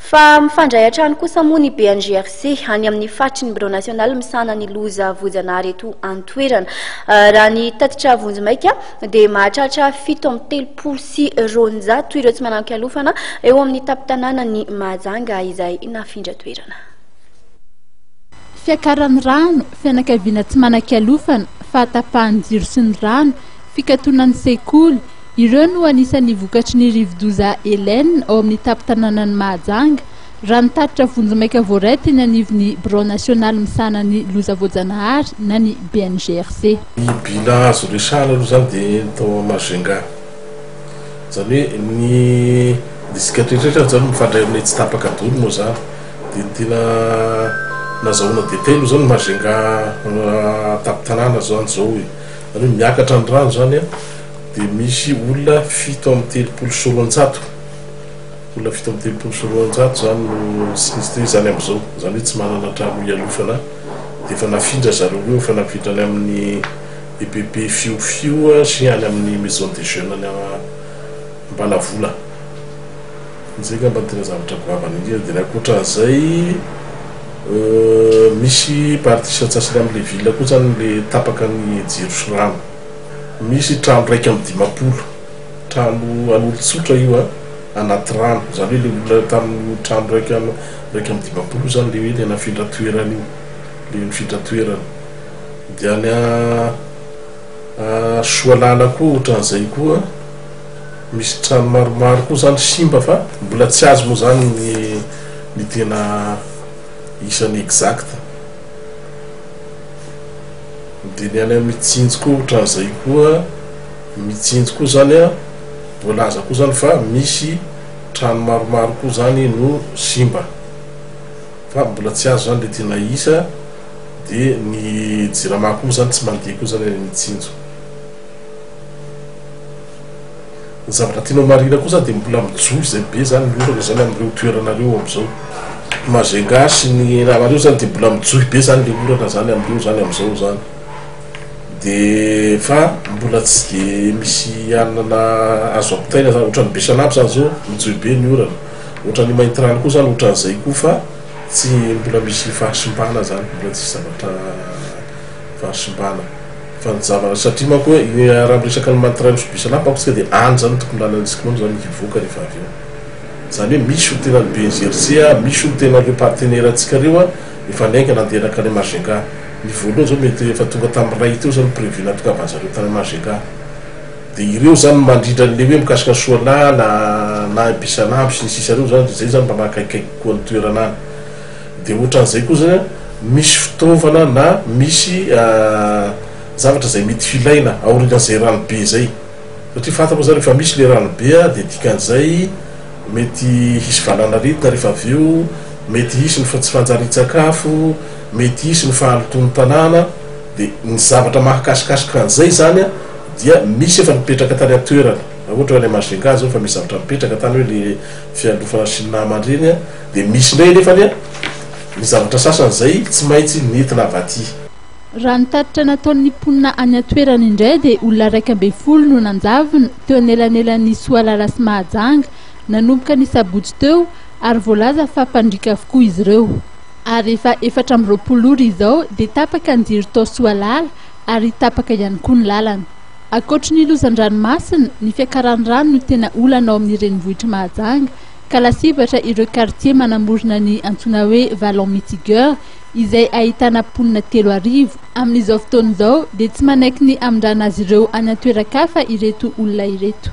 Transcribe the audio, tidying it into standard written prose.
Fa mifandray hatrany kosa moa ny BNGRC any amin'ny fatriny Bureau national misana ny loza vojanahary eto antoerana. Raha ny tatitra vonjimaika dia mahatratra 730 ireo tsy manan-kialofana eo amin'ny tapitanana ny Mahajanga izay nafindra toerana. Fiakaran'ny rano, fianakaviana tsy manan-kialofana, fahatapahan-jiro sy ny rano, fikatonan'ny sekoly, ireo no anisan'ny vokatry ny rivodoza Hélène ao amin'ny tapitanana ny Mahajanga. Raha ny tatitra vonjimaika voaray teny anivon'ny Bureau national misana ny loza voajanahary na ny BNGRC. Ny bila azo resahana aloha zany dia tao Mahajanga. Zany hoe ny disika tretrretra zany mifandray amin'ny tsy tapaka dolo moa zany. Dia tena nazahoana dite aloha zany Mahajanga tapitanana zany zao hoe. Zany hoe miakatra ny rano zany dia misy olona 730 olona 730 zany no sinistre zany amin'izao, zany hoe tsy manana trano ialofana dia efa nafindra zareo eo, efa nafindrany amin'ny EPP fiofio sy any amin'ny maison des jeunes any Mbalavola. Izay ngamba tena zavatra goavana indrindra. Dia ankoatran'izay misy partie satsasany amin'ilay ville koa zany le tapaka ny jiro sy rano. Misy trano raiky amin'ny 10 trano an'olon-tsotra io anaty rano, zany hoe le olona tamin'ny trano raiky amin'ny 10 zany le hoe le nafindra toerana io, le nifindra toerana. Dia any Soalala koa ohatran'izay koa misy trano maromaro koa zany simba fa mbola tsy azo moa zany ny tena isany exact. Dia ny any Mitsinjo koa ohatran'izay koa, Mitsinjo koa zany voalaza koa zany fa misy trano maromaro koa zany no simba fa mbola tsy azo zany le tena isa. Dia ny Jirama koa zany tsy mandeha koa zany any Mitsinjo. Ny zavatra tianao marina koa zany dia mbola mijohy izay be zany miorana zany amin'ireo toeranareo amin'izao. Mahajanga sy ny namareo zany dia mbola mijohy be zany le orana zany amin'ireo zany amin'izao zany. Dia fa mbola tsy dia misy anana azo ampitaina zany, ohatran'ny Besanapy zany zao mijohy be ny orana, ohatran'ny Maintirano koa zany ohatran'izay koa fa tsy mbola misy fahasimbana zany, mbola tsy zavatra fahasimbana. Fa ny zavatra satria manko hoe raha miresaka ny Maintirano sy Besanapy akotsika dia any zany tokony lalanatsika manao zany hivoaka rehefa avy eo. Zany hoe misy ho tena ny BNGRC, misy ho tena ireo partenaire antsika reo efa naingana andehanaka any Mahajanga. Ny voalohany zao mety efa tonga tamin'ny ray teo zany prévu natokavazareo tany Mahajanga. Dia ireo zany mandrindra an'ilay hoe mikasika Soalala na Besanapy sy ny sisa reo zany, zay zany mba mahakaikaiky koa ny toerana any. Dia ohatran'izay koa zany misy fitaovana na misy zavatra zay mety filaina aorian'izay ranobe zay, satria fantamo zany rehefa misy le ranobe dia dikan'izay mety hisy valanaretina rehefa avy eo, mety hisy ny tsy fanjarian-tsakafo, mety hisy ny fahalotony tanàna. Dia ny zavatra mahakasikasika an'izay zany dia misy efa mipetraka tany an-toerana. Ohatra hoe any Mahajanga zao fa misy zavatra mipetraka tany hoe le fialofana sy ny namandreny, dia misy indray nefa ny zavatra sasany zay tsy maintsy nentina avy aty. Raha ny tatitra nataon'ny mponina any an-toerana indray dia olona 120 no nanjavona teo anelanelan'ny Soalala sy Mahajanga, nanomboka ny sabotsy teo ary voalaza fa mpandrika avokoa izy ireo. Ary efa 420 ora izao dia tapaka ny jiro tao Soalala ary tapaka ihany koa ny lalana. Ankoatra ny lozan-dranomasina, ny fiakaran'ny rano no tena olana ao amin'ny renivohitra Mahajanga, ka lasivatra ireo quartier manamorona ny antsoina hoe Vallon Mitigueur izay ahitana mponina 3,000. Amin'izao fotoana izao dia tsy manaiky ny amindrana azy ireo any an-toeran-kafa ireto olona ireto.